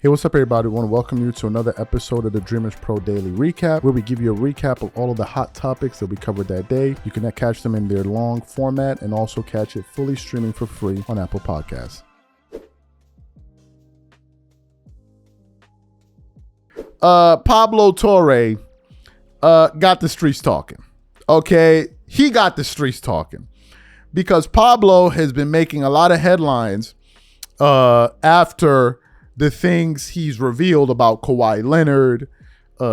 Hey, what's up, everybody? I want to welcome you to another episode of the Dreamers Pro Daily Recap, where we give you a recap of all of the hot topics that we covered that day. You can catch them in their long format and also catch it fully streaming for free on Apple Podcasts. Pablo Torre got the streets talking. Okay, he got the streets talking because Pablo has been making a lot of headlines after the things he's revealed about Kawhi Leonard,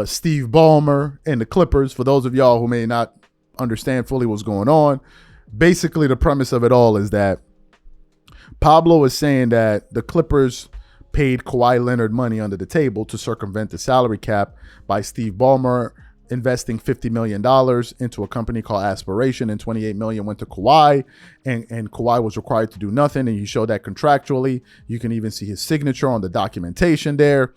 Steve Ballmer, and the Clippers. For those of y'all who may not understand fully what's going on, basically the premise of it all is that Pablo is saying that the Clippers paid Kawhi Leonard money under the table to circumvent the salary cap by Steve Ballmer investing $50 million into a company called Aspiration, and $28 million went to Kawhi, and Kawhi was required to do nothing, and he showed that contractually. You can even see his signature on the documentation there.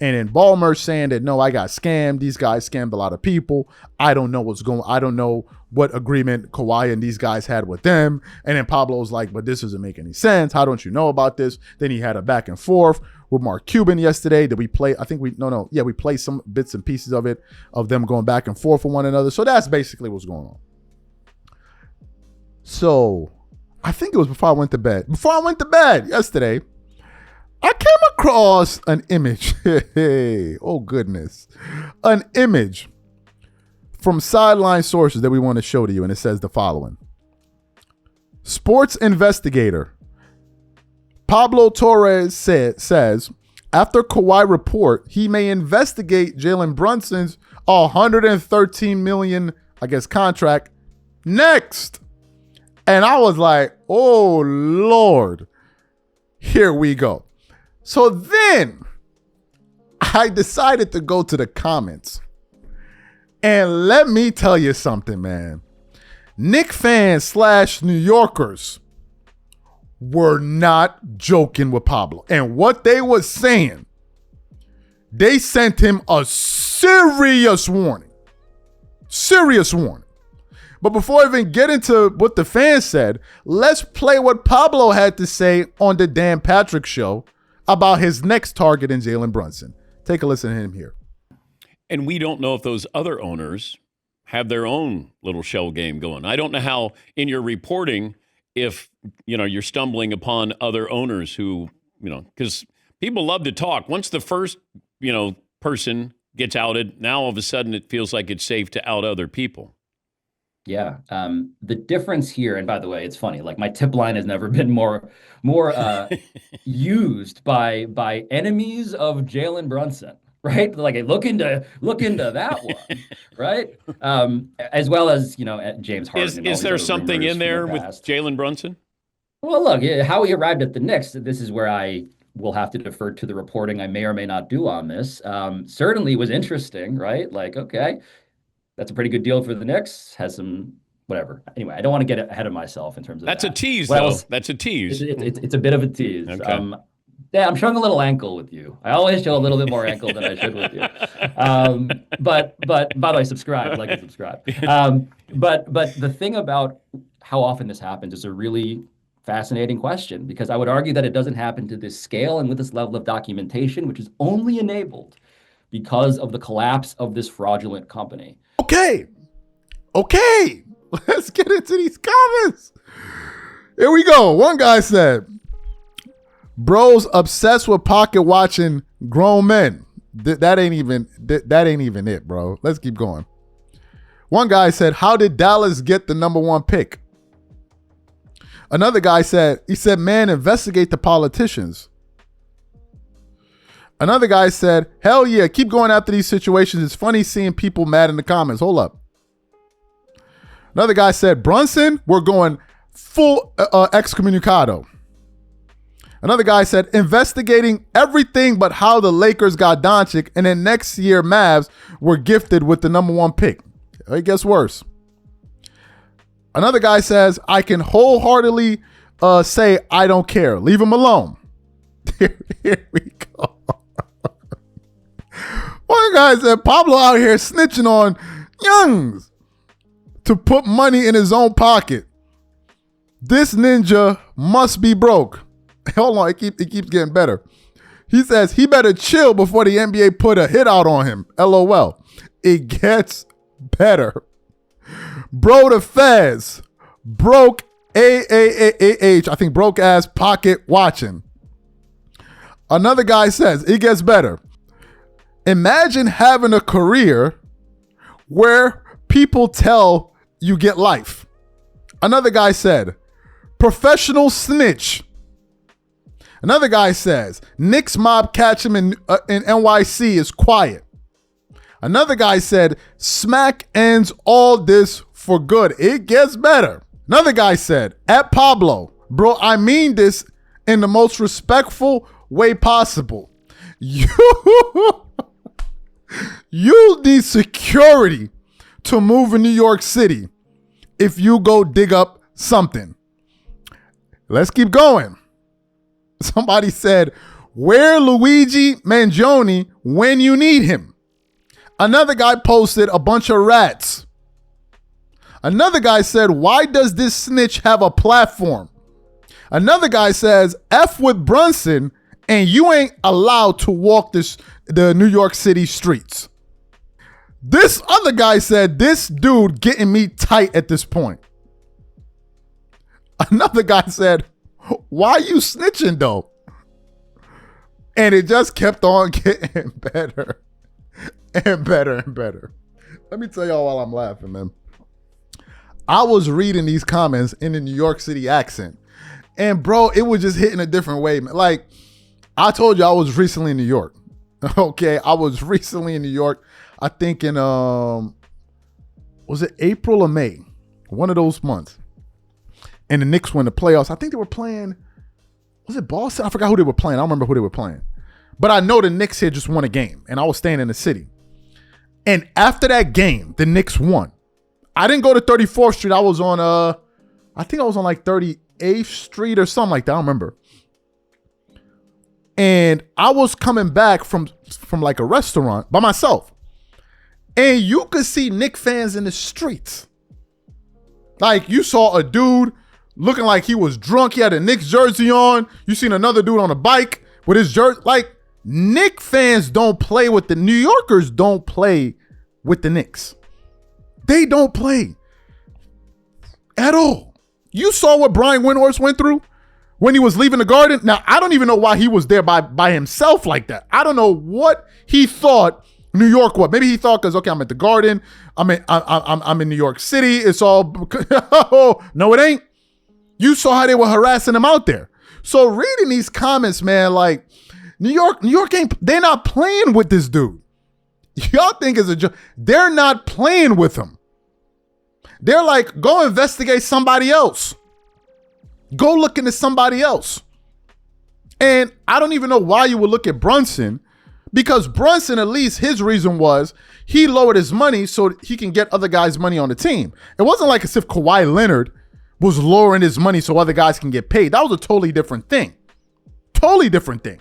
And then Ballmer saying that, no, I got scammed. These guys scammed a lot of people. I don't know what agreement Kawhi and these guys had with them. And then Pablo's like, but this doesn't make any sense. How don't you know about this? Then he had a back and forth with Mark Cuban yesterday. Did we play? We played some bits and pieces of it, of them going back and forth with one another. So that's basically what's going on. So I think it was before I went to bed. Before I went to bed yesterday, I came across an image. Oh, goodness. An image from sideline sources that we want to show to you. And it says the following. Sports investigator Pablo Torre says, after Kawhi report, he may investigate Jalen Brunson's $113 million, contract next. And I was like, oh, Lord, here we go. So then I decided to go to the comments. And let me tell you something, man. Knicks fans / New Yorkers were not joking with Pablo. And what they were saying, they sent him a serious warning. Serious warning. But before I even get into what the fans said, let's play what Pablo had to say on the Dan Patrick Show about his next target in Jalen Brunson. Take a listen to him here. And we don't know if those other owners have their own little shell game going. I don't know how in your reporting, if you're stumbling upon other owners who, because people love to talk. Once the first, person gets outed, now all of a sudden it feels like it's safe to out other people. Yeah. The difference here, and by the way, it's funny, like my tip line has never been more used by enemies of Jalen Brunson, right? Like look into that one, right? As well as, James Harden. Is there something in there with Jalen Brunson? Well, look, how he arrived at the Knicks, this is where I will have to defer to the reporting I may or may not do on this. Certainly was interesting, right? Like, okay, that's a pretty good deal for the Knicks. Has some whatever. Anyway, I don't want to get ahead of myself in terms of that's that. A tease, though. That's a tease. It's a bit of a tease. Okay. Yeah, I'm showing a little ankle with you. I always show a little bit more ankle than I should with you. But by the way, subscribe, like and subscribe. But the thing about how often this happens is a really fascinating question, because I would argue that it doesn't happen to this scale and with this level of documentation, which is only enabled because of the collapse of this fraudulent company. Okay. Let's get into these comments. Here we go. One guy said, bros obsessed with pocket watching grown men. That ain't even it, bro. Let's keep going. One guy said, how did Dallas get the number 1 pick? Another guy said, man, investigate the politicians. Another guy said, hell yeah, keep going after these situations. It's funny seeing people mad in the comments. Hold up. Another guy said, Brunson, we're going full excommunicado. Another guy said, investigating everything but how the Lakers got Doncic, and then next year Mavs were gifted with the number 1 pick. It gets worse. Another guy says, I can wholeheartedly say I don't care. Leave him alone. Here we go. One guy said, Pablo out here snitching on youngs to put money in his own pocket. This ninja must be broke. Hold on, it keeps getting better. He says he better chill before the NBA put a hit out on him. LOL. It gets better. Bro the Fez. Broke AAAH. I think broke ass pocket watching. Another guy says it gets better. Imagine having a career where people tell you get life. Another guy said, professional snitch. Another guy says, Knicks mob catch him in NYC is quiet. Another guy said, smack ends all this for good. It gets better. Another guy said, at Pablo, bro, I mean this in the most respectful way possible. You need security to move in New York City if you go dig up something. Let's keep going. Somebody said, where Luigi Mangione when you need him? Another guy posted a bunch of rats. Another guy said, why does this snitch have a platform? Another guy says, F with Brunson and you ain't allowed to walk the New York City streets. This other guy said, this dude getting me tight at this point. Another guy said, why you snitching though? And it just kept on getting better and better and better. Let me tell y'all while I'm laughing, man. I was reading these comments in the New York City accent. And bro, it was just hitting a different way, man. Like, I told you I was recently in New York. Okay, I was recently in New York. I think in, was it April or May? One of those months. And the Knicks won the playoffs. I think they were playing, was it Boston? I forgot who they were playing. I don't remember who they were playing. But I know the Knicks had just won a game. And I was staying in the city. And after that game, the Knicks won. I didn't go to 34th Street. I was on, I think I was on like 38th Street or something like that. I don't remember. And I was coming back from like a restaurant by myself. And you could see Knicks fans in the streets. Like you saw a dude looking like he was drunk. He had a Knicks jersey on. You seen another dude on a bike with his jersey. Like Knicks fans don't play with the New Yorkers don't play with the Knicks. They don't play at all. You saw what Brian Windhorst went through when he was leaving the Garden. Now, I don't even know why he was there by himself like that. I don't know what he thought New York was. Maybe he thought because, okay, I'm at the Garden. I'm in New York City. It's all, no, it ain't. You saw how they were harassing him out there. So reading these comments, man, like New York they're not playing with this dude. Y'all think it's a joke. They're not playing with him. They're like, go investigate somebody else. Go look into somebody else. And I don't even know why you would look at Brunson, because Brunson, at least his reason was he lowered his money so he can get other guys' money on the team. It wasn't like as if Kawhi Leonard was lowering his money so other guys can get paid. That was a totally different thing. Totally different thing.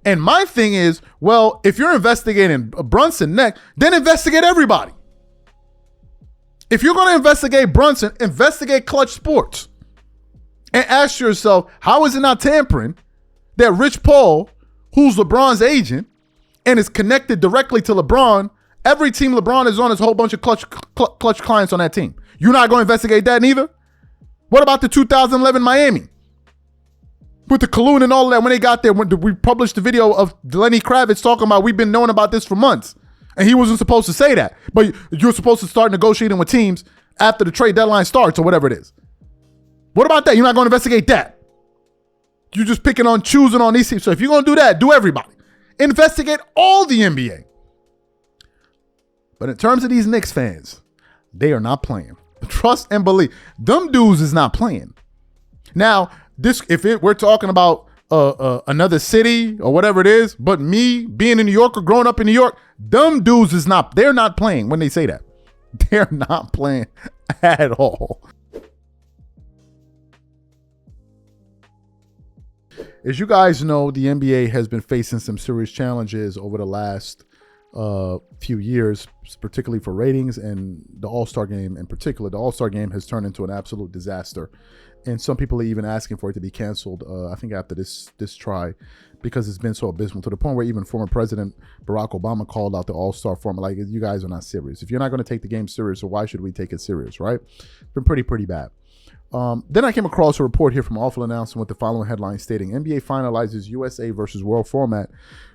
And my thing is, well, if you're investigating Brunson next, then investigate everybody. If you're going to investigate Brunson, investigate Clutch Sports. And ask yourself, how is it not tampering that Rich Paul, who's LeBron's agent and is connected directly to LeBron, every team LeBron is on is a whole bunch of clutch clients on that team. You're not going to investigate that neither? What about the 2011 Miami? With the Cologne and all of that, when they got there, when we published the video of Lenny Kravitz talking about, we've been knowing about this for months. And he wasn't supposed to say that. But you're supposed to start negotiating with teams after the trade deadline starts or whatever it is. What about that? You're not going to investigate that. You're just picking on, choosing on these teams. So if you're going to do that, do everybody. Investigate all the NBA. But in terms of these Knicks fans, they are not playing. Trust and believe. Them dudes is not playing. Now, we're talking about another city or whatever it is, but me being in New York or growing up in New York, them dudes they're not playing when they say that. They're not playing at all. As you guys know, the NBA has been facing some serious challenges over the last few years, particularly for ratings and the All-Star game in particular. The All-Star game has turned into an absolute disaster. And some people are even asking for it to be canceled, I think after this try, because it's been so abysmal, to the point where even former President Barack Obama called out the All-Star format, like, you guys are not serious. If you're not going to take the game serious, so why should we take it serious, right? It's been pretty bad. Then I came across a report here from Awful Announcement with the following headline stating, NBA finalizes USA versus World format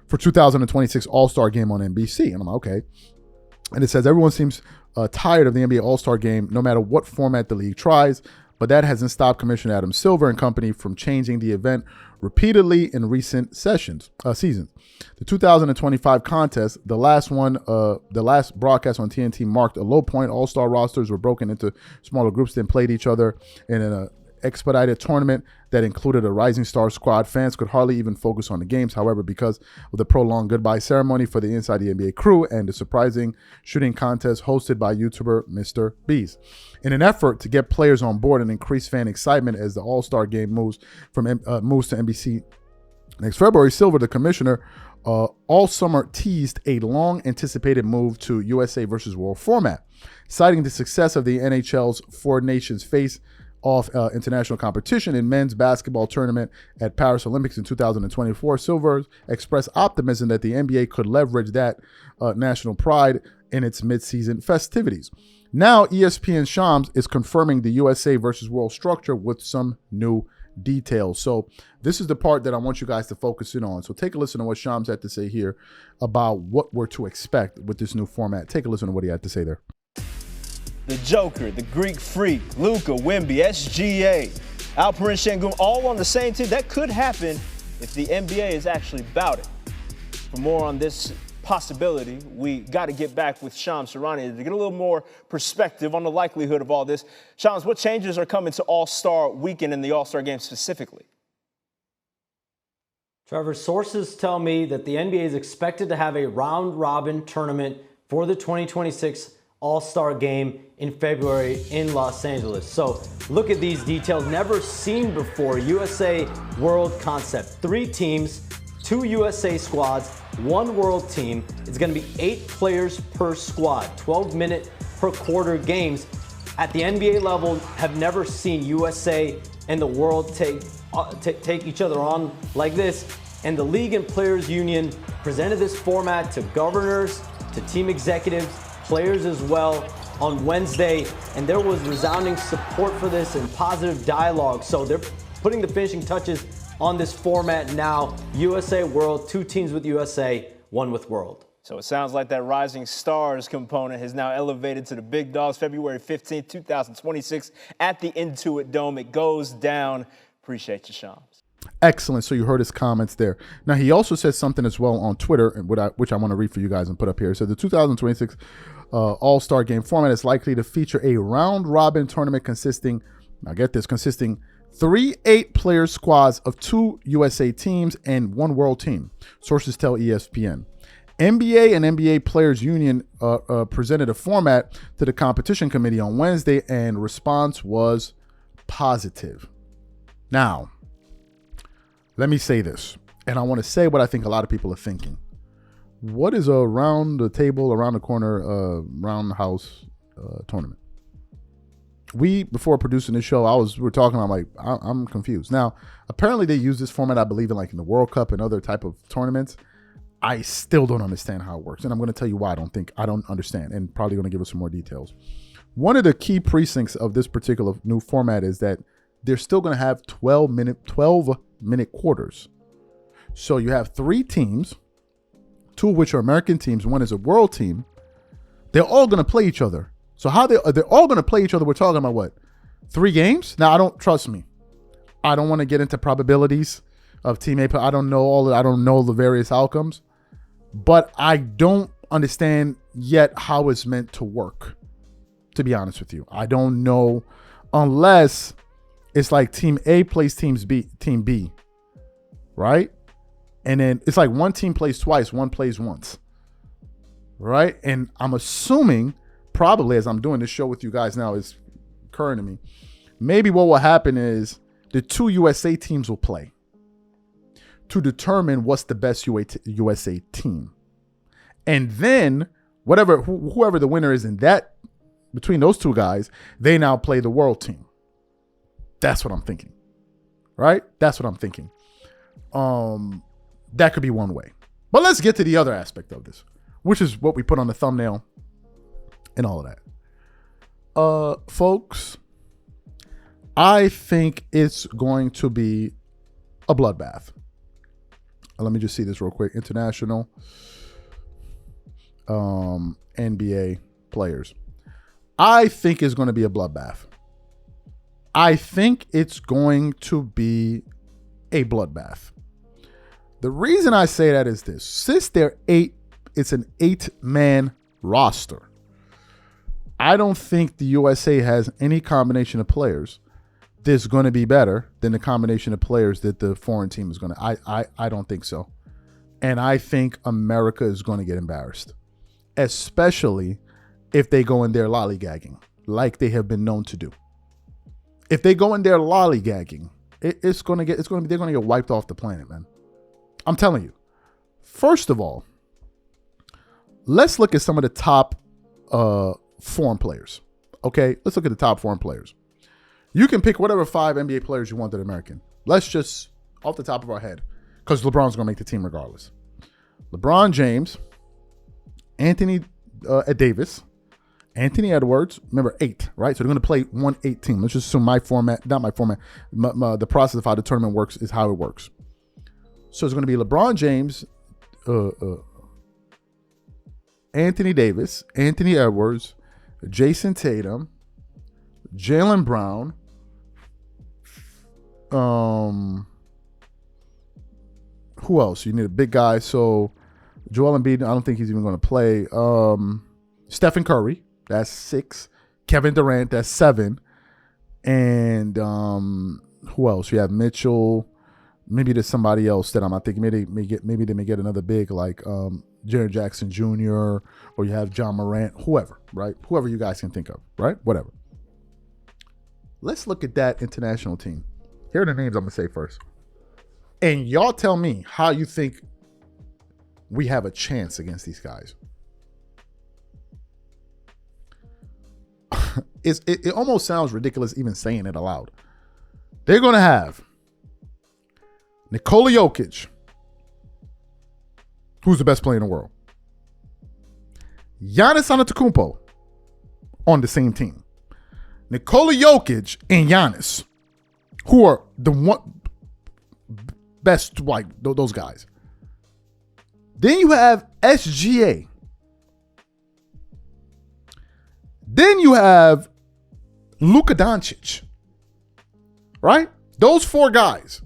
for 2026 All-Star game on NBC. And I'm like, okay. And it says, everyone seems tired of the NBA All-Star game, no matter what format the league tries. But that hasn't stopped Commissioner Adam Silver and company from changing the event repeatedly in recent seasons. The 2025 contest, the last broadcast on TNT, marked a low point. All-star rosters were broken into smaller groups, then played each other in an expedited tournament that included a Rising Star squad. Fans could hardly even focus on the games. However, because of the prolonged goodbye ceremony for the Inside the NBA crew and the surprising shooting contest hosted by YouTuber Mr. Beast. In an effort to get players on board and increase fan excitement as the All-Star game moves to NBC next February, Silver, the commissioner, all summer teased a long-anticipated move to USA versus World format, citing the success of the NHL's Four Nations face-off international competition in men's basketball tournament at Paris Olympics in 2024. Silver expressed optimism that the NBA could leverage that national pride in its mid-season festivities. Now, ESPN Shams is confirming the USA versus World structure with some new details. So this is the part that I want you guys to focus in on. So take a listen to what Shams had to say here about what we're to expect with this new format. Take a listen to what he had to say there. The Joker, the Greek Freak, Luka, Wemby, SGA, Alperen Şengün, all on the same team. That could happen if the NBA is actually about it. For more on this possibility, we got to get back with Shams Charania to get a little more perspective on the likelihood of all this. Shams, what changes are coming to All-Star Weekend and the All-Star Game specifically? Trevor, sources tell me that the NBA is expected to have a round-robin tournament for the 2026 All-Star Game in February in Los Angeles. So look at these details. Never seen before. USA World concept. 3 teams, 2 USA squads, 1 world team. It's going to be 8 players per squad, 12-minute per quarter games. At the NBA level, have never seen USA and the world take each other on like this. And the League and Players Union presented this format to governors, to team executives, players as well on Wednesday. And there was resounding support for this and positive dialogue. So they're putting the finishing touches on this format now. USA World, 2 teams with USA, 1 with World. So it sounds like that Rising Stars component has now elevated to the big dogs. February 15th, 2026 at the Intuit Dome. It goes down. Appreciate you, Shams. Excellent. So you heard his comments there. Now, he also said something as well on Twitter, which I want to read for you guys and put up here. So the 2026 All-Star Game format is likely to feature a round-robin tournament consisting 3 8-player squads of 2 USA teams and 1 world team. Sources tell ESPN. NBA and NBA Players Union presented a format to the competition committee on Wednesday, and response was positive. Now, let me say this, and I want to say what I think a lot of people are thinking. What is a round the table, around the corner, round the house tournament? Before producing this show, we're talking, I'm like, I'm confused. Now, apparently they use this format, I believe, in the World Cup and other type of tournaments. I still don't understand how it works, and I'm going to tell you why I don't understand, and probably going to give us some more details. One of the key precincts of this particular new format is that they're still going to have 12-minute quarters. So you have 3 teams, 2 of which are American teams, 1 is a world team. They're all going to play each other. So how they're all going to play each other, we're talking about what? 3 games? Now, trust me, I don't want to get into probabilities of team A. I don't know I don't know the various outcomes, but I don't understand yet how it's meant to work, to be honest with you. I don't know, unless it's like team A plays team B, right? And then it's like one team plays twice, one plays once, right? And I'm assuming, probably as I'm doing this show with you guys now, is occurring to me, maybe what will happen is the 2 USA teams will play to determine what's the best USA team. And then whoever the winner is in that, between those 2 guys, they now play the world team. That's what I'm thinking. Right? That's what I'm thinking. That could be one way. But let's get to the other aspect of this, which is what we put on the thumbnail and all of that. Folks, I think it's going to be a bloodbath. Let me just see this real quick. International NBA players. I think it's going to be a bloodbath. I think it's going to be a bloodbath. The reason I say that is this. Since it's an 8-man roster. I don't think the USA has any combination of players that's going to be better than the combination of players that the foreign team is going to. I don't think so. And I think America is going to get embarrassed, especially if they go in there lollygagging like they have been known to do. If they go in there lollygagging, they're going to get wiped off the planet, man. I'm telling you. First of all, let's look at some of the top foreign players. Okay, let's look at the top foreign players. You can pick whatever 5 NBA players you want that are American. Let's just, off the top of our head, because LeBron's going to make the team regardless. LeBron James, Anthony Davis, Anthony Edwards, remember 8, right? So they're going to play 1-8 team. Let's just assume the process of how the tournament works is how it works. So it's going to be LeBron James, Anthony Davis, Anthony Edwards, Jason Tatum, Jalen Brown, who else? You need a big guy. So Joel Embiid, I don't think he's even going to play. Stephen Curry, that's 6. Kevin Durant, that's 7. And who else? You have Mitchell. Maybe there's somebody else that I'm not thinking. Maybe they may get another big like Jaren Jackson Jr. or you have John Morant, whoever, right? Whoever you guys can think of, right? Whatever. Let's look at that international team. Here are the names I'm going to say first. And y'all tell me how you think we have a chance against these guys. It almost sounds ridiculous even saying it aloud. They're going to have Nikola Jokic, who's the best player in the world. Giannis Antetokounmpo on the same team. Nikola Jokic and Giannis, who are the one best, like those guys. Then you have SGA. Then you have Luka Doncic. Right? Those 4 guys.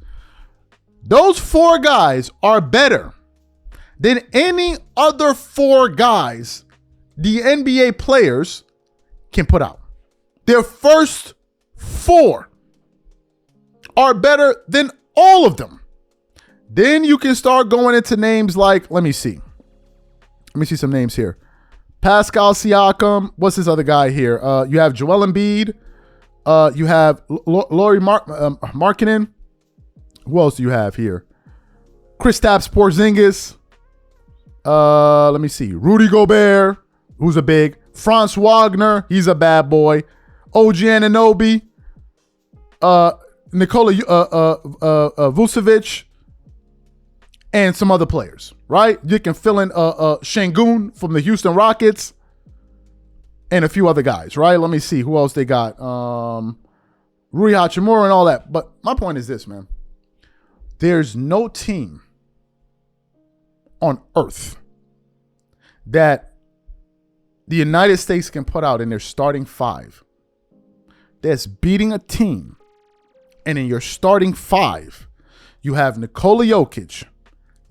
Those 4 guys are better than any other 4 guys the NBA players can put out. Their first 4 are better than all of them. Then you can start going into names like, let me see some names here. Pascal Siakam. What's this other guy here? You have Joel Embiid. You have Lauri Markkanen. Who else do you have here? Kristaps Porzingis. Let me see. Rudy Gobert, who's a big. Franz Wagner, he's a bad boy. OG Anunoby. Nikola Vucevic. And some other players, right? You can fill in Şengün from the Houston Rockets and a few other guys, right? Let me see who else they got. Rui Hachimura and all that. But my point is this, man. There's no team on earth that the United States can put out in their starting 5 that's beating a team, and in your starting 5, you have Nikola Jokic,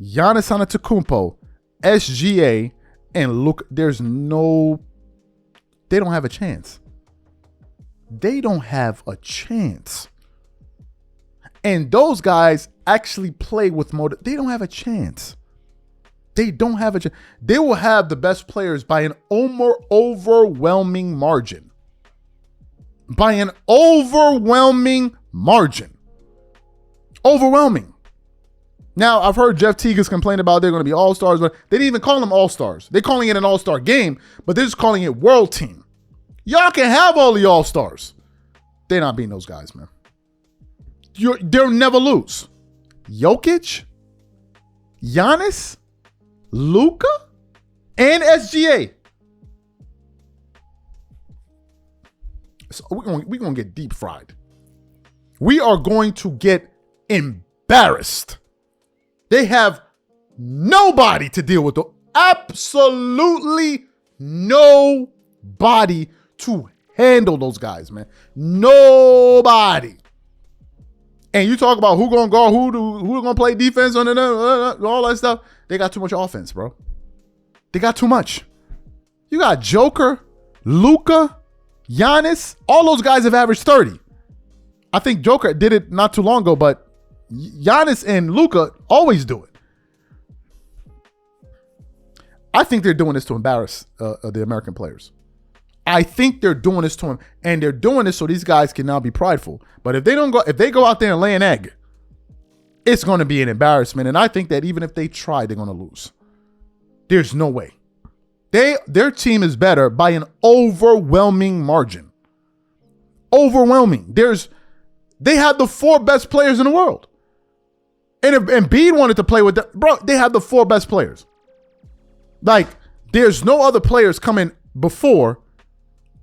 Giannis Antetokounmpo, SGA, and look, they don't have a chance. They don't have a chance. And those guys actually play with motive. They don't have a chance. They don't have a chance. They will have the best players by an overwhelming margin. By an overwhelming margin. Overwhelming. Now, I've heard Jeff Teague has complained about they're going to be all-stars, but they didn't even call them all-stars. They're calling it an all-star game, but they're just calling it world team. Y'all can have all the all-stars. They're not beating those guys, man. They'll never lose. Jokic, Giannis, Luka, and SGA. So we're going to get deep fried. We are going to get embarrassed. They have nobody to deal with. Absolutely nobody to handle those guys, man. Nobody. And you talk about who gonna guard, who gonna play defense on all that stuff. They got too much offense, bro. They got too much. You got Joker, Luka, Giannis. All those guys have averaged 30. I think Joker did it not too long ago, but Giannis and Luka always do it. I think they're doing this to embarrass the American players. I think they're doing this to them, and they're doing this so these guys can now be prideful. But if they go out there and lay an egg, it's going to be an embarrassment. And I think that even if they try, they're going to lose. There's no way. Their team is better by an overwhelming margin. Overwhelming. They have the 4 best players in the world. And if Embiid wanted to play with them, bro, they have the 4 best players. Like, there's no other players coming before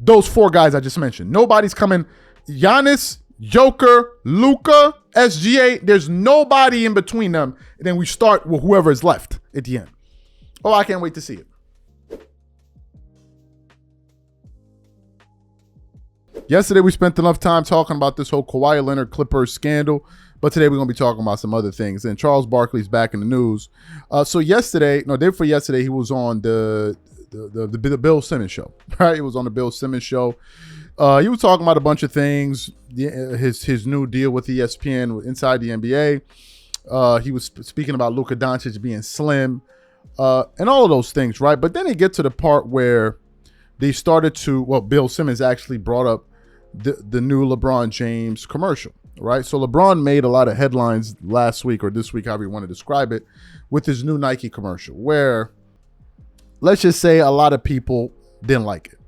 those 4 guys I just mentioned. Nobody's coming. Giannis, Joker, Luka, SGA. There's nobody in between them. And then we start with whoever is left at the end. Oh, I can't wait to see it. Yesterday, we spent enough time talking about this whole Kawhi Leonard Clippers scandal. But today, we're going to be talking about some other things. And Charles Barkley's back in the news. So yesterday, day before yesterday, he was on the Bill Simmons show, right? He was on the Bill Simmons show. He was talking about a bunch of things, his new deal with ESPN inside the NBA. He was speaking about Luka Doncic being slim and all of those things, right? But then it gets to the part where they started to, Bill Simmons actually brought up the new LeBron James commercial, right? So LeBron made a lot of headlines last week or this week, however you want to describe it, with his new Nike commercial where, let's just say, a lot of people didn't like it.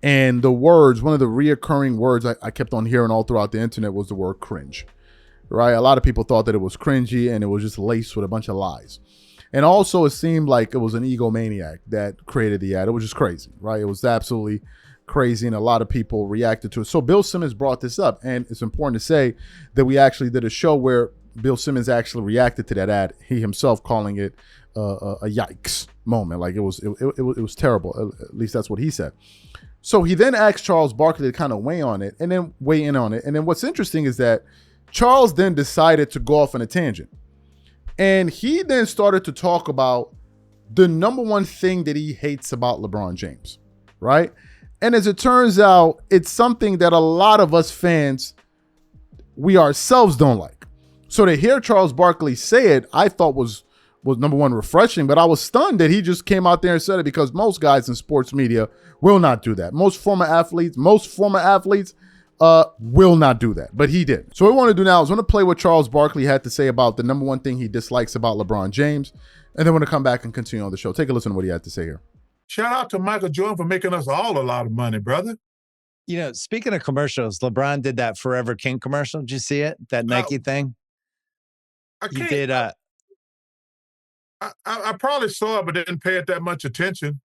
And the words, one of the reoccurring words I kept on hearing all throughout the internet was the word cringe, right? A lot of people thought that it was cringy and it was just laced with a bunch of lies. And also it seemed like it was an egomaniac that created the ad. It was just crazy, right? It was absolutely crazy and a lot of people reacted to it. So Bill Simmons brought this up, and it's important to say that we actually did a show where Bill Simmons actually reacted to that ad, he himself calling it a yikes moment. Like it was terrible. At least that's what he said. So he then asked Charles Barkley to kind of weigh in on it. And then what's interesting is that Charles then decided to go off on a tangent. And he then started to talk about the number one thing that he hates about LeBron James, right? And as it turns out, it's something that a lot of us fans, we ourselves don't like. So to hear Charles Barkley say it, I thought was number one, refreshing, but I was stunned that he just came out there and said it, because most guys in sports media will not do that. Most former athletes will not do that, but he did. So what we want to do now is I want to play what Charles Barkley had to say about the number one thing he dislikes about LeBron James, and then we're going to come back and continue on the show. Take a listen to what he had to say here. Shout out to Michael Jordan for making us all a lot of money, brother. You know, speaking of commercials, LeBron did that Forever King commercial. Did you see it? That Nike thing? He did. I probably saw it, but didn't pay it that much attention.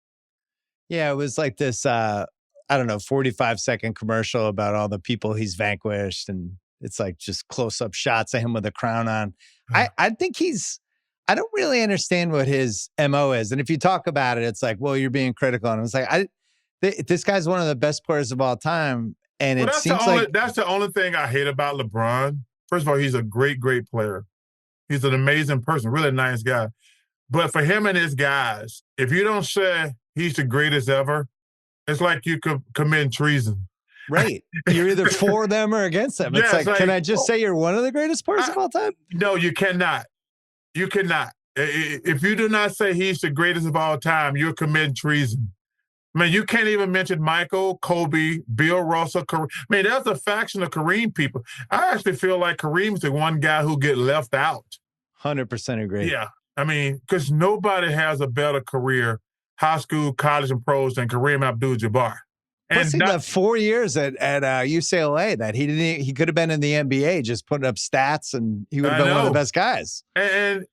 Yeah, it was like this, 45-second commercial about all the people he's vanquished. And it's like just close-up shots of him with a crown on. I think I don't really understand what his MO is. And if you talk about it, it's like, well, you're being critical. And it's like, this guy's one of the best players of all time. And it seems like that's the only thing I hate about LeBron. First of all, he's a great, great player. He's an amazing person, really nice guy. But for him and his guys, if you don't say he's the greatest ever, it's like you could commit treason. Right. You're either for them or against them. Yeah, it's like, can I just say you're one of the greatest players of all time? No, you cannot. You cannot. If you do not say he's the greatest of all time, you're committing treason. I mean, you can't even mention Michael, Kobe, Bill Russell, Kareem. I mean, there's a faction of Kareem people. I actually feel like Kareem's the one guy who get left out. 100% agree. Yeah. I mean, because nobody has a better career, high school, college, and pros than Kareem Abdul-Jabbar. Plus, he got 4 years at UCLA that he could have been in the NBA just putting up stats, and he would have been one of the best guys. And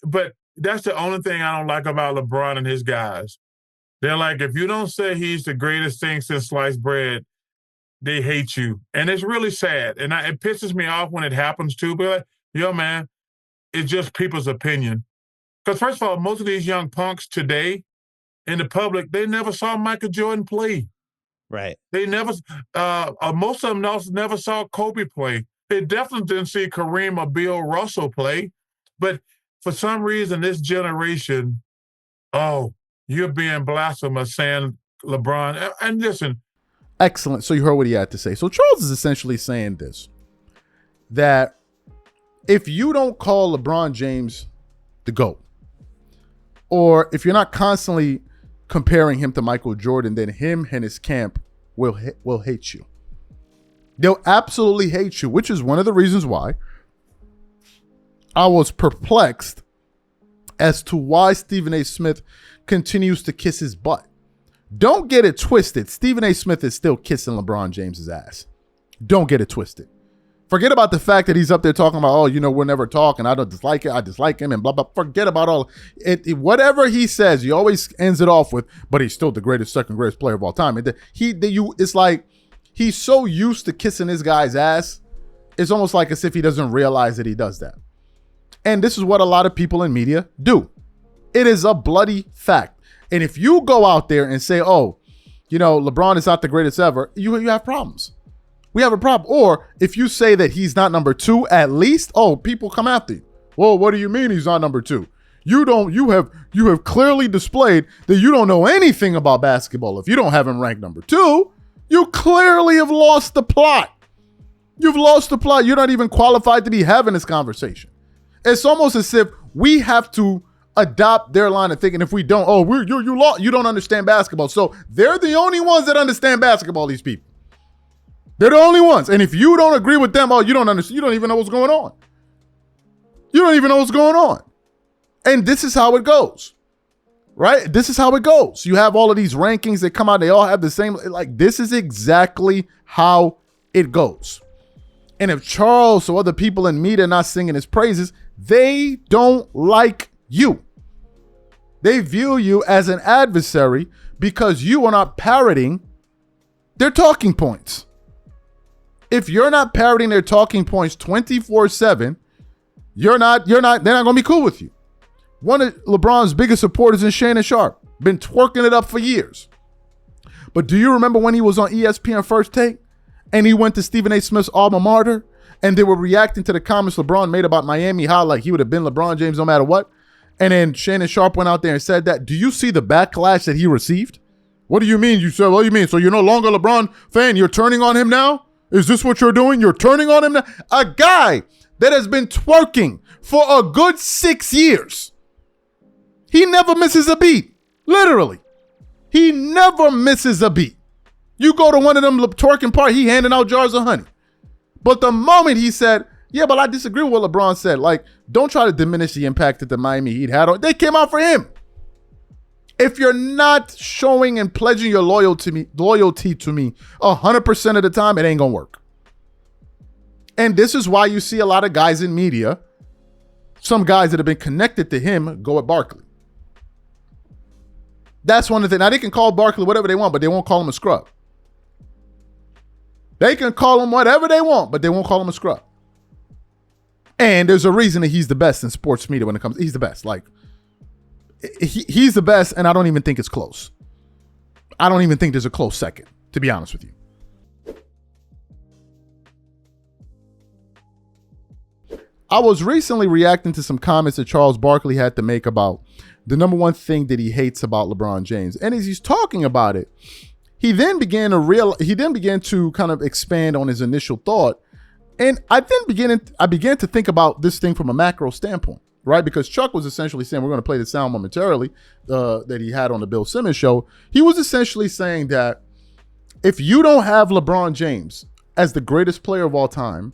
but that's the only thing I don't like about LeBron and his guys. They're like, if you don't say he's the greatest thing since sliced bread, they hate you. And it's really sad. And it pisses me off when it happens too. But like, yo, man, it's just people's opinion. Because first of all, most of these young punks today in the public, they never saw Michael Jordan play. Right. They never, most of them never saw Kobe play. They definitely didn't see Kareem or Bill Russell play. But for some reason, this generation, you're being blasphemous saying LeBron. And listen. Excellent. So you heard what he had to say. So Charles is essentially saying this, that if you don't call LeBron James the GOAT, or if you're not constantly comparing him to Michael Jordan, then him and his camp will hate you. They'll absolutely hate you, which is one of the reasons why I was perplexed as to why Stephen A. Smith continues to kiss his butt. Don't get it twisted. Stephen A. Smith is still kissing LeBron James's ass. Don't get it twisted. Forget about the fact that he's up there talking about, we're never talking. I don't dislike it. I dislike him and blah, blah. Forget about all it. Whatever he says, he always ends it off with, but he's still the second greatest player of all time. It's like he's so used to kissing this guy's ass. It's almost like as if he doesn't realize that he does that. And this is what a lot of people in media do. It is a bloody fact. And if you go out there and say, LeBron is not the greatest ever, you have problems. We have a problem. Or if you say that he's not number 2, at least, people come after you. Well, what do you mean he's not number 2? You have clearly displayed that you don't know anything about basketball. If you don't have him ranked number 2, you clearly have lost the plot. You've lost the plot. You're not even qualified to be having this conversation. It's almost as if we have to adopt their line of thinking. If we don't, you don't understand basketball. So they're the only ones that understand basketball, these people. They're the only ones. And if you don't agree with them, you don't understand. You don't even know what's going on. You don't even know what's going on. And this is how it goes, right? This is how it goes. You have all of these rankings that come out. They all have the same, this is exactly how it goes. And if Charles or other people in media are not singing his praises, they don't like you. They view you as an adversary because you are not parroting their talking points. If you're not parroting their talking points 24/7, they're not going to be cool with you. One of LeBron's biggest supporters is Shannon Sharp. Been twerking it up for years. But do you remember when he was on ESPN First Take and he went to Stephen A. Smith's alma mater and they were reacting to the comments LeBron made about Miami, how he would have been LeBron James no matter what? And then Shannon Sharp went out there and said that. Do you see the backlash that he received? What do you mean? You said, what do you mean? So you're no longer a LeBron fan? You're turning on him now? Is this what you're doing? You're turning on him now? A guy that has been twerking for a good 6 years. He never misses a beat. Literally. He never misses a beat. You go to one of them twerking parties, he handing out jars of honey. But the moment he said, yeah, but I disagree with what LeBron said. Don't try to diminish the impact that the Miami Heat had on. They came out for him. If you're not showing and pledging your loyalty to me 100% of the time, it ain't going to work. And this is why you see a lot of guys in media, some guys that have been connected to him, go at Barkley. That's one of the things. Now, they can call Barkley whatever they want, but they won't call him a scrub. They can call him whatever they want, but they won't call him a scrub. And there's a reason that he's the best in sports media when it comes. He's the best. He's the best, and I don't even think it's close. I don't even think there's a close second, to be honest with you. I was recently reacting to some comments that Charles Barkley had to make about the number one thing that he hates about LeBron James. And as he's talking about it, he then began to kind of expand on his initial thought. And I began to think about this thing from a macro standpoint, right? Because Chuck was essentially saying, we're going to play the sound momentarily that he had on the Bill Simmons show. He was essentially saying that if you don't have LeBron James as the greatest player of all time,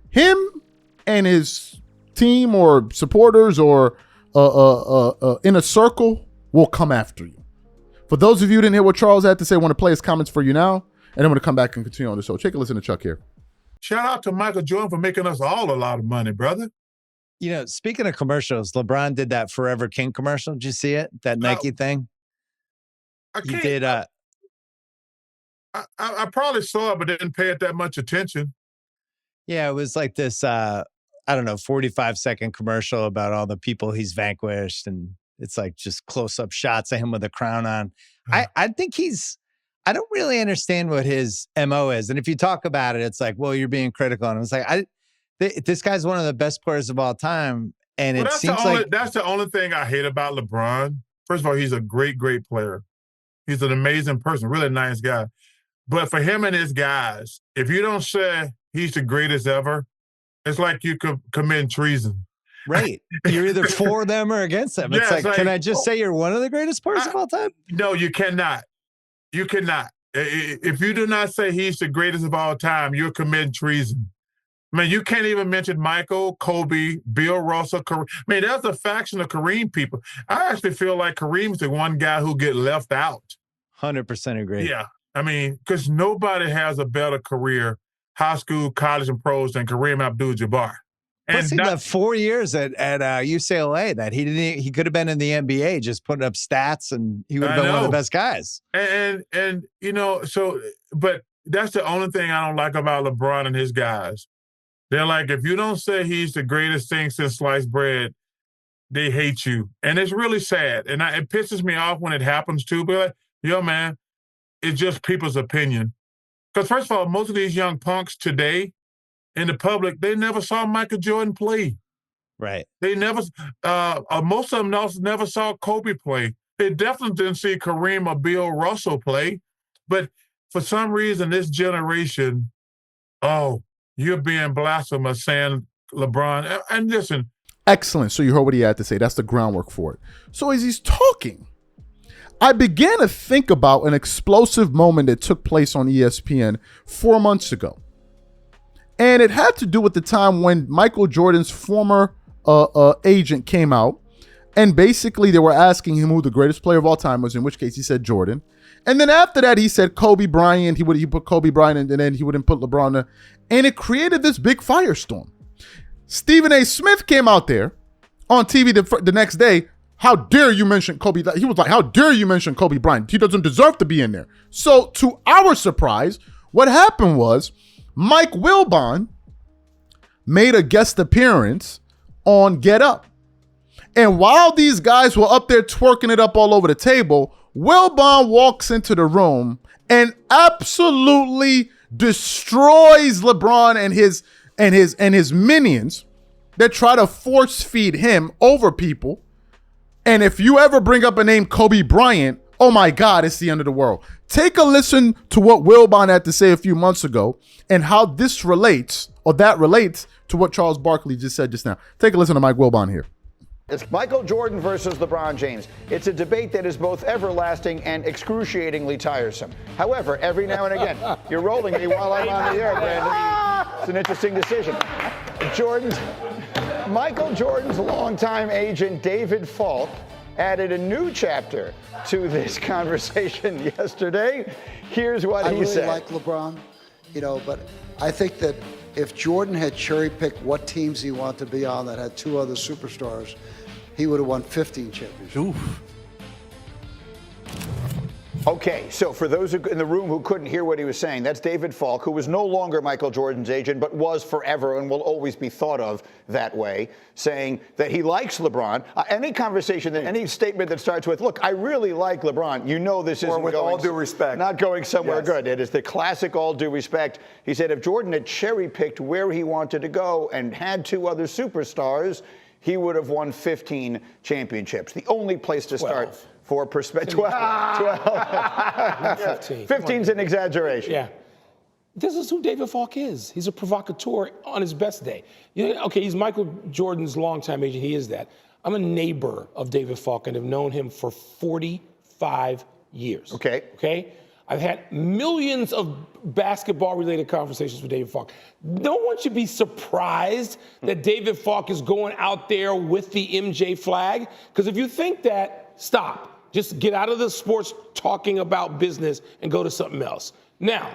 him and his team or supporters or in a circle will come after you. For those of you who didn't hear what Charles had to say, I want to play his comments for you now, and I'm going to come back and continue on the show. Take a listen to Chuck here. Shout out to Michael Jordan for making us all a lot of money, brother. You know, speaking of commercials, LeBron did that Forever King commercial. Did you see it? That Nike thing? He did. I probably saw it, but didn't pay it that much attention. Yeah, it was like this, 45-second commercial about all the people he's vanquished. And it's like just close-up shots of him with a crown on. I think I don't really understand what his MO is. And if you talk about it, it's like, well, you're being critical. And it's like, this guy's one of the best players of all time. And it seems like that's the only thing I hate about LeBron. First of all, he's a great, great player. He's an amazing person, really nice guy. But for him and his guys, if you don't say he's the greatest ever, it's like you could commit treason. Right. You're either for them or against them. It's like, can I just say you're one of the greatest players of all time? No, you cannot. You cannot. If you do not say he's the greatest of all time, you're committing treason. Man, you can't even mention Michael, Kobe, Bill Russell, Kareem. I mean, there's a faction of Kareem people. I actually feel like Kareem's the one guy who get left out. 100% agree. Yeah. I mean, because nobody has a better career, high school, college, and pros than Kareem Abdul-Jabbar. Plus, he got 4 years at UCLA that he could have been in the NBA just putting up stats, and he would have been one of the best guys. And but that's the only thing I don't like about LeBron and his guys. They're like, if you don't say he's the greatest thing since sliced bread, they hate you. And it's really sad. And it pisses me off when it happens too. But like, yo, man, it's just people's opinion. Because first of all, most of these young punks today in the public, they never saw Michael Jordan play. Right. They never, most of them never saw Kobe play. They definitely didn't see Kareem or Bill Russell play. But for some reason, this generation, you're being blasphemous saying LeBron. And listen. Excellent. So you heard what he had to say. That's the groundwork for it. So as he's talking, I began to think about an explosive moment that took place on ESPN 4 months ago. And it had to do with the time when Michael Jordan's former agent came out. And basically they were asking him who the greatest player of all time was, in which case he said Jordan. And then after that, he said Kobe Bryant. He put Kobe Bryant, and then he wouldn't put LeBron there. And it created this big firestorm. Stephen A. Smith came out there on TV the next day. How dare you mention Kobe? He was like, how dare you mention Kobe Bryant? He doesn't deserve to be in there. So to our surprise, what happened was Mike Wilbon made a guest appearance on Get Up. And while these guys were up there twerking it up all over the table, Wilbon walks into the room and absolutely destroys LeBron and his minions that try to force feed him over people. And if you ever bring up a name Kobe Bryant, oh my God, it's the end of the world. Take a listen to what Wilbon had to say a few months ago and how this relates, or that relates, to what Charles Barkley just said just now. Take a listen to Mike Wilbon here. It's Michael Jordan versus LeBron James. It's a debate that is both everlasting and excruciatingly tiresome. However, every now and again, you're rolling me while I'm on the air, Brandon. It's an interesting decision. Michael Jordan's longtime agent, David Falk, added a new chapter to this conversation yesterday. Here's what he said. I really like LeBron, but I think that if Jordan had cherry-picked what teams he wanted to be on that had two other superstars, he would have won 15 championships. Oof. Okay, so for those in the room who couldn't hear what he was saying, that's David Falk, who was no longer Michael Jordan's agent, but was forever and will always be thought of that way, saying that he likes LeBron. Any conversation, any statement that starts with, look, I really like LeBron, this isn't with all due respect. Not going somewhere good. It is the classic all due respect. He said if Jordan had cherry-picked where he wanted to go and had two other superstars, he would have won 15 championships. The only place to start for perspective. 12. 15's an exaggeration. Yeah. This is who David Falk is. He's a provocateur on his best day. He's Michael Jordan's longtime agent. He is that. I'm a neighbor of David Falk and have known him for 45 years. Okay? I've had millions of basketball-related conversations with David Falk. No one should be surprised that David Falk is going out there with the MJ flag, because if you think that, stop. Just get out of the sports talking about business and go to something else. Now,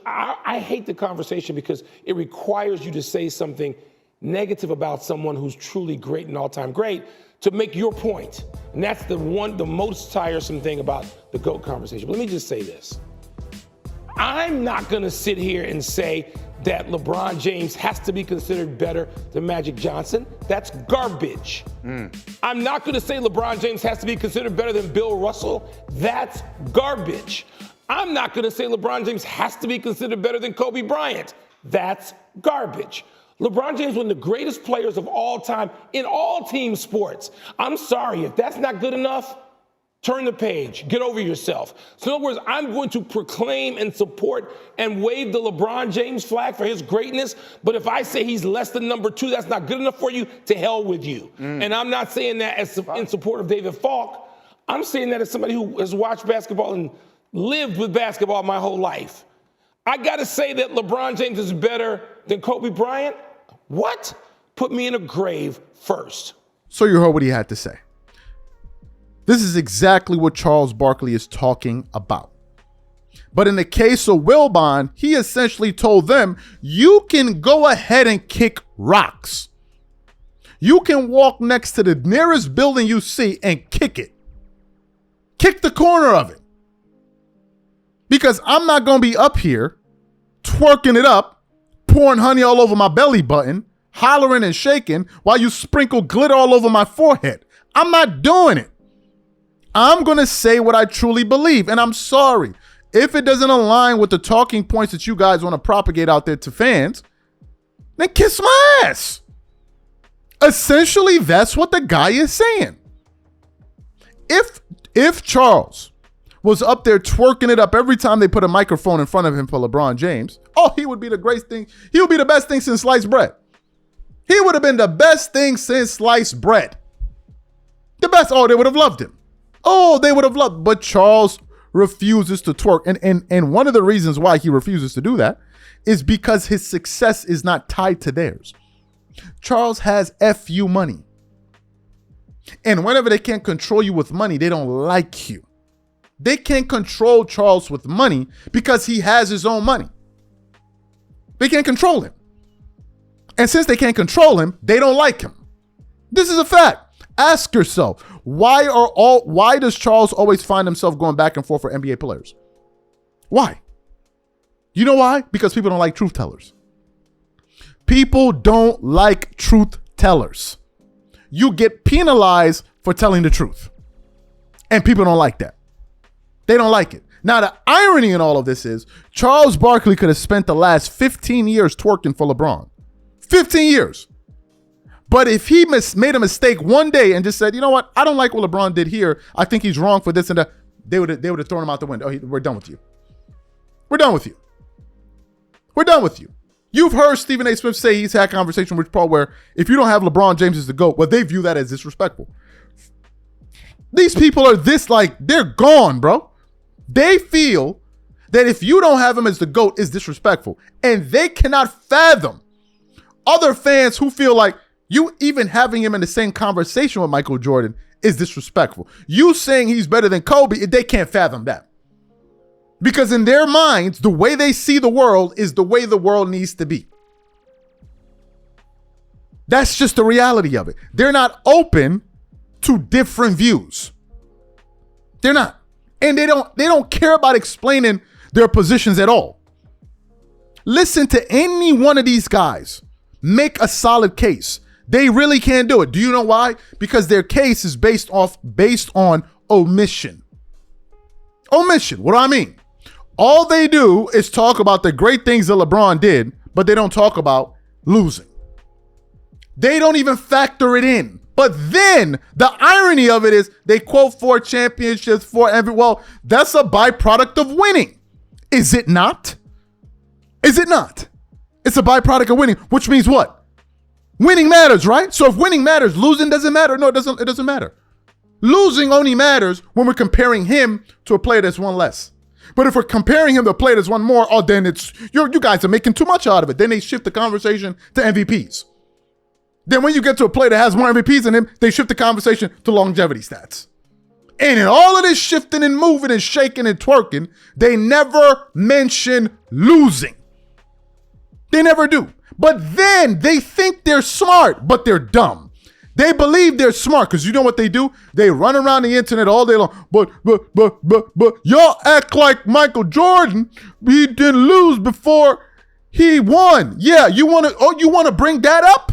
I hate the conversation because it requires you to say something negative about someone who's truly great and all-time great to make your point. And that's the most tiresome thing about the GOAT conversation. But let me just say this. I'm not gonna sit here and say that LeBron James has to be considered better than Magic Johnson. That's garbage. I'm not gonna say LeBron James has to be considered better than Bill Russell. That's garbage. I'm not gonna say LeBron James has to be considered better than Kobe Bryant. That's garbage. LeBron James, one of the greatest players of all time in all team sports. I'm sorry, if that's not good enough, turn the page, get over yourself. So in other words, I'm going to proclaim and support and wave the LeBron James flag for his greatness, but if I say he's less than number 2, that's not good enough for you, to hell with you. And I'm not saying that in support of David Falk. I'm saying that as somebody who has watched basketball and lived with basketball my whole life. I gotta say that LeBron James is better than Kobe Bryant? What? Put me in a grave first. So you heard what he had to say. This is exactly what Charles Barkley is talking about. But in the case of Wilbon, he essentially told them, you can go ahead and kick rocks. You can walk next to the nearest building you see and kick it. Kick the corner of it. Because I'm not going to be up here twerking it up, pouring honey all over my belly button, hollering and shaking while you sprinkle glitter all over my forehead. I'm not doing it. I'm going to say what I truly believe. And I'm sorry if it doesn't align with the talking points that you guys want to propagate out there to fans, then kiss my ass. Essentially, that's what the guy is saying. If Charles was up there twerking it up every time they put a microphone in front of him for LeBron James, he would be the great thing. He would be the best thing since sliced bread. He would have been the best thing since sliced bread. The best. They would have loved him. They would have loved. But Charles refuses to twerk. And one of the reasons why he refuses to do that is because his success is not tied to theirs. Charles has FU money. And whenever they can't control you with money, they don't like you. They can't control Charles with money because he has his own money. They can't control him. And since they can't control him, they don't like him. This is a fact. Ask yourself, why does Charles always find himself going back and forth for NBA players? Why? You know why? Because people don't like truth tellers. People don't like truth tellers. You get penalized for telling the truth. And people don't like that. They don't like it. Now, the irony in all of this is Charles Barkley could have spent the last 15 years twerking for LeBron. 15 years. But if he made a mistake one day and just said, you know what, I don't like what LeBron did here. I think he's wrong for this and that. They would have thrown him out the window. We're done with you. We're done with you. We're done with you. You've heard Stephen A. Smith say he's had a conversation with Paul where if you don't have LeBron James as the GOAT, well, they view that as disrespectful. These people are they're gone, bro. They feel that if you don't have him as the GOAT, is disrespectful. And they cannot fathom other fans who feel like you even having him in the same conversation with Michael Jordan is disrespectful. You saying he's better than Kobe, they can't fathom that. Because in their minds, the way they see the world is the way the world needs to be. That's just the reality of it. They're not open to different views. They're not. And they don't care about explaining their positions at all. Listen to any one of these guys. Make a solid case. They really can't do it. Do you know why? Because their case is based on omission. Omission. What do I mean? All they do is talk about the great things that LeBron did, but they don't talk about losing. They don't even factor it in. But then the irony of it is they quote 4 championships for every. Well, that's a byproduct of winning. Is it not? Is it not? It's a byproduct of winning, which means what? Winning matters, right? So if winning matters, losing doesn't matter. No, it doesn't matter. Losing only matters when we're comparing him to a player that's won less. But if we're comparing him to a player that's won more, then it's you guys are making too much out of it. Then they shift the conversation to MVPs. Then when you get to a player that has more MVPs than him, they shift the conversation to longevity stats. And in all of this shifting and moving and shaking and twerking, they never mention losing. They never do. But then they think they're smart, but they're dumb. They believe they're smart because you know what they do? They run around the internet all day long. But y'all act like Michael Jordan, he didn't lose before he won. Yeah, you want to bring that up?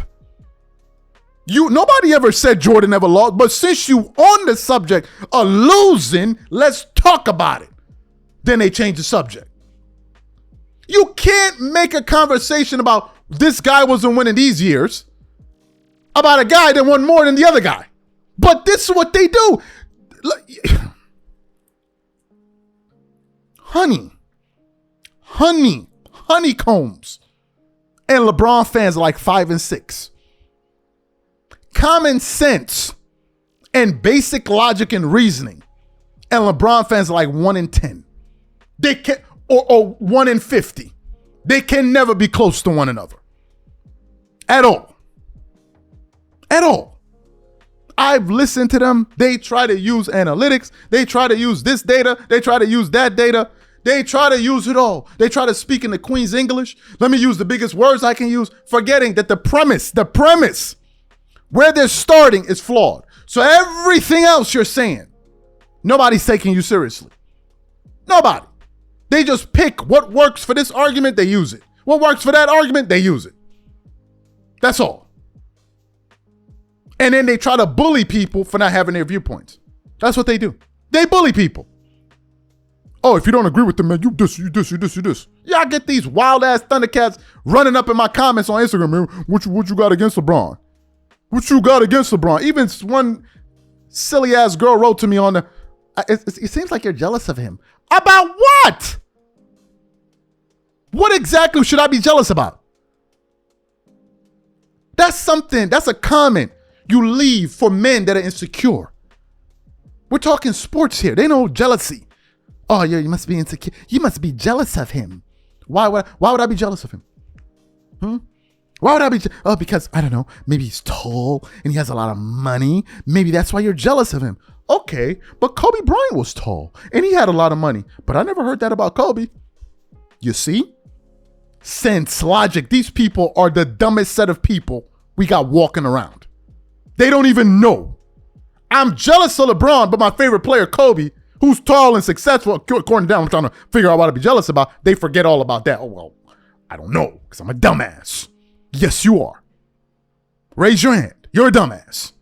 Nobody ever said Jordan ever lost, but since you on the subject of losing, let's talk about it. Then they change the subject. You can't make a conversation about this guy wasn't winning these years about a guy that won more than the other guy. But this is what they do. Honeycombs. And LeBron fans are like 5 and 6. Common sense and basic logic and reasoning. And LeBron fans are like 1 in 10. They can or 1 in 50. They can never be close to one another. At all. At all. I've listened to them. They try to use analytics. They try to use this data. They try to use that data. They try to use it all. They try to speak in the Queen's English. Let me use the biggest words I can use, forgetting that the premise where they're starting is flawed. So everything else you're saying, nobody's taking you seriously. Nobody. They just pick what works for this argument, they use it. What works for that argument, they use it. That's all. And then they try to bully people for not having their viewpoints. That's what they do. They bully people. Oh, if you don't agree with them, man, you this. Yeah, I get these wild-ass Thundercats running up in my comments on Instagram, man. What you got against LeBron? What you got against LeBron? Even one silly-ass girl wrote to me on the... It seems like you're jealous of him. About what? What exactly should I be jealous about? That's a comment you leave for men that are insecure. We're talking sports here. They know jealousy. Oh, yeah, you must be insecure. You must be jealous of him. Why would I be jealous of him? Why would I be? Because, I don't know, maybe he's tall and he has a lot of money. Maybe that's why you're jealous of him. Okay, but Kobe Bryant was tall and he had a lot of money. But I never heard that about Kobe. You see? Sense, logic. These people are the dumbest set of people we got walking around. They don't even know. I'm jealous of LeBron, but my favorite player, Kobe, who's tall and successful, according to them, I'm trying to figure out what to be jealous about. They forget all about that. Oh, well, I don't know, because I'm a dumbass. Yes, you are. Raise your hand. You're a dumbass.